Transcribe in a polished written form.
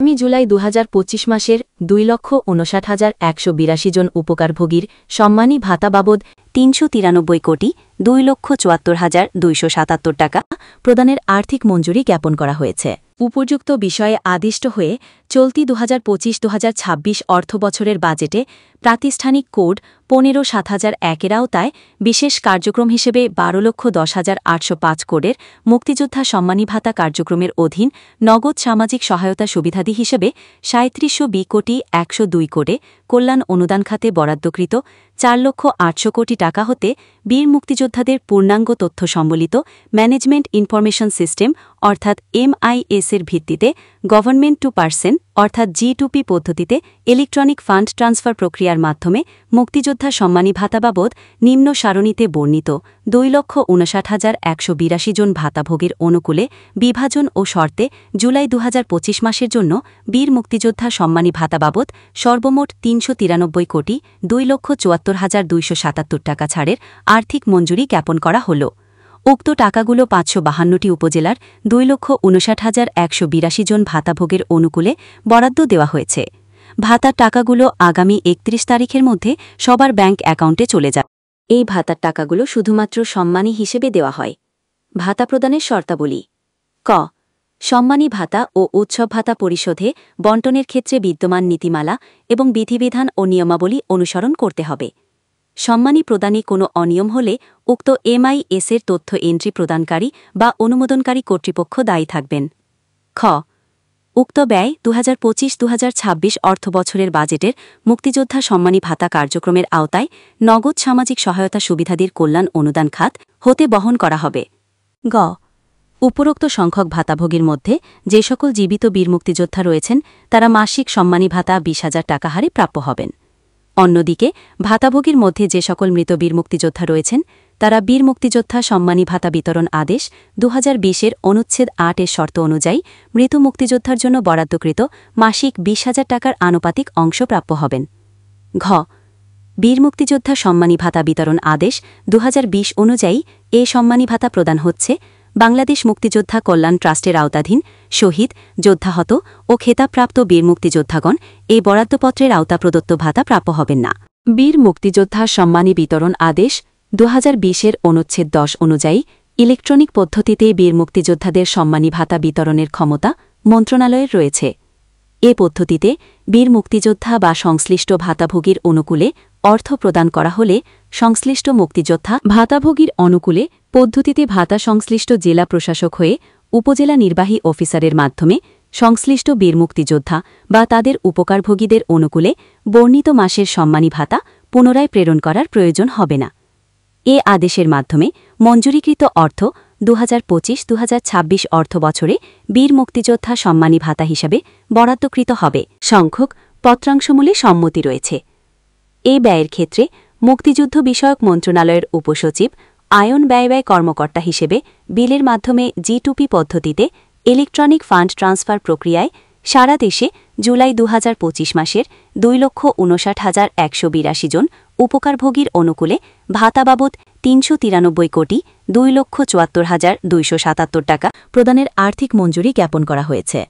জুলাই ২০২৫ মাসের ২,৫৯,১৮২ জন উপকারভোগীর সম্মানী ভাতা বাবদ ৩৯৩,২৭৪,২৭৭ টাকা প্রদানের আর্থিক মঞ্জুরি জ্ঞাপন করা হয়েছে। উপযুক্ত বিষয়ে আদিষ্ট হয়ে চলতি ২০২৫-২০২৬ অর্থবছরের বাজেটে প্রাতিষ্ঠানিক কোড ১৫/৭০০১ আওতায় বিশেষ কার্যক্রম হিসেবে ১২,১০,৮০৫ কোডের মুক্তিযোদ্ধা সম্মানী ভাতা কার্যক্রমের অধীন নগদ সামাজিক সহায়তা সুবিধাদি হিসেবে ৩৭০০ কোটি ১০২ কোডে কল্যাণ অনুদান খাতে বরাদ্দকৃত ৪,৮০০ কোটি টাকা হতে বীর মুক্তিযোদ্ধাদের পূর্ণাঙ্গ তথ্য সম্বলিত ম্যানেজমেন্ট ইনফরমেশন সিস্টেম অর্থাৎ MIS-এর ভিত্তিতে গভর্নমেন্ট টু পার্সন অর্থাৎ G2P পদ্ধতিতে ইলেকট্রনিক ফান্ড ট্রান্সফার প্রক্রিয়ার মাধ্যমে মুক্তিযোদ্ধা সম্মানী ভাতা বাবদ নিম্ন সারণীতে বর্ণিত ২,৫৯,১৮২ জন ভাতাভোগীর অনুকূলে বিভাজন ও শর্তে জুলাই ২০২৫ মাসের জন্য বীর মুক্তিযোদ্ধা সম্মানী ভাতা বাবদ সর্বমোট ৩৯৩ কোটি ২,৭৪,২৭৭ টাকা ছাড়ের আর্থিক মঞ্জুরি জ্ঞাপন করা হল। উক্ত টাকাগুলো ৫৫২টি উপজেলার ২,৫৯,১৮২ জন ভাতাভোগের অনুকূলে বরাদ্দ দেওয়া হয়েছে। ভাতার টাকাগুলো আগামী ৩১ তারিখের মধ্যে সবার ব্যাংক অ্যাকাউন্টে চলে যাবে। এই ভাতার টাকাগুলো শুধুমাত্র সম্মানী হিসেবে দেওয়া হয়। ভাতা প্রদানের শর্তাবলী: ক সম্মানী ভাতা ও উৎসব ভাতা পরিশোধে বণ্টনের ক্ষেত্রে বিদ্যমান নীতিমালা এবং বিধিবিধান ও নিয়মাবলী অনুসরণ করতে হবে। সম্মানী প্রদানে কোনো অনিয়ম হলে উক্ত MIS-এর তথ্য এন্ট্রি প্রদানকারী বা অনুমোদনকারী কর্তৃপক্ষ দায়ী থাকবেন। খ উক্ত ব্যয় ২০২৫-২০২৬ অর্থবছরের বাজেটের মুক্তিযোদ্ধা সম্মানী ভাতা কার্যক্রমের আওতায় নগদ সামাজিক সহায়তা সুবিধাদির কল্যাণ অনুদান খাত হতে বহন করা হবে। গ উপরোক্ত সংখ্যক ভাতাভোগীর মধ্যে যে সকল জীবিত বীর মুক্তিযোদ্ধা রয়েছেন তারা মাসিক সম্মানী ভাতা ২০,০০০ টাকা হারে প্রাপ্য হবেন। অন্যদিকে ভাতাভোগীর মধ্যে যে সকল মৃত বীর মুক্তিযোদ্ধা রয়েছেন তারা বীর মুক্তিযোদ্ধা সম্মানী ভাতা বিতরণ আদেশ ২০২০-এর অনুচ্ছেদ ৮-এর শর্ত অনুযায়ী মৃত মুক্তিযোদ্ধার জন্য বরাদ্দকৃত মাসিক ২০,০০০ টাকার আনুপাতিক অংশ প্রাপ্য হবেন। ঘ বীর মুক্তিযোদ্ধা সম্মানী ভাতা বিতরণ আদেশ ২০২০ অনুযায়ী এ সম্মানী ভাতা প্রদান হচ্ছে বাংলাদেশ মুক্তিযোদ্ধা কল্যাণ ট্রাস্টের আওতাধীন শহীদ, যোদ্ধাহত ও খেতাবপ্রাপ্ত বীর মুক্তিযোদ্ধাগণ এই বরাদ্দপত্রের আওতা প্রদত্ত ভাতা প্রাপ্য হবেন না। বীর মুক্তিযোদ্ধা সম্মানী বিতরণ আদেশ ২০২০-এর অনুচ্ছেদ ১০ অনুযায়ী ইলেকট্রনিক পদ্ধতিতে বীর মুক্তিযোদ্ধাদের সম্মানী ভাতা বিতরণের ক্ষমতা মন্ত্রণালয়ের রয়েছে। এ পদ্ধতিতে বীর মুক্তিযোদ্ধা বা সংশ্লিষ্ট ভাতাভোগীর অনুকূলে অর্থ প্রদান করা হলে সংশ্লিষ্ট মুক্তিযোদ্ধা ভাতাভোগীর অনুকূলে পদ্ধতিতে ভাতা সংশ্লিষ্ট জেলা প্রশাসক হয়ে উপজেলা নির্বাহী অফিসারের মাধ্যমে সংশ্লিষ্ট বীর মুক্তিযোদ্ধা বা তাদের উপকারভোগীদের অনুকূলে বর্ণিত মাসের সম্মানী ভাতা পুনরায় প্রেরণ করার প্রয়োজন হবে না। এ আদেশের মাধ্যমে মঞ্জুরিকৃত অর্থ ২০২৫-২০২৬ অর্থবছরে বীর মুক্তিযোদ্ধা সম্মানী ভাতা হিসাবে বরাদ্দকৃত হবে। সংখ্যক পত্রাংশমূলে সম্মতি রয়েছে। এ ব্যয়ের ক্ষেত্রে মুক্তিযুদ্ধ বিষয়ক মন্ত্রণালয়ের উপসচিব আয়ন ব্যয় কর্মকর্তা হিসেবে বিলের মাধ্যমে G2P পদ্ধতিতে ইলেকট্রনিক ফান্ড ট্রান্সফার প্রক্রিয়ায় সারা দেশে জুলাই ২০২৫ মাসের ২,৫৯,১৮২ জন উপকারভোগীর অনুকূলে ভাতা বাবদ ৩৯৩ কোটি ২,৭৪,২৭৭ টাকা প্রদানের আর্থিক মঞ্জুরি জ্ঞাপন করা হয়েছে।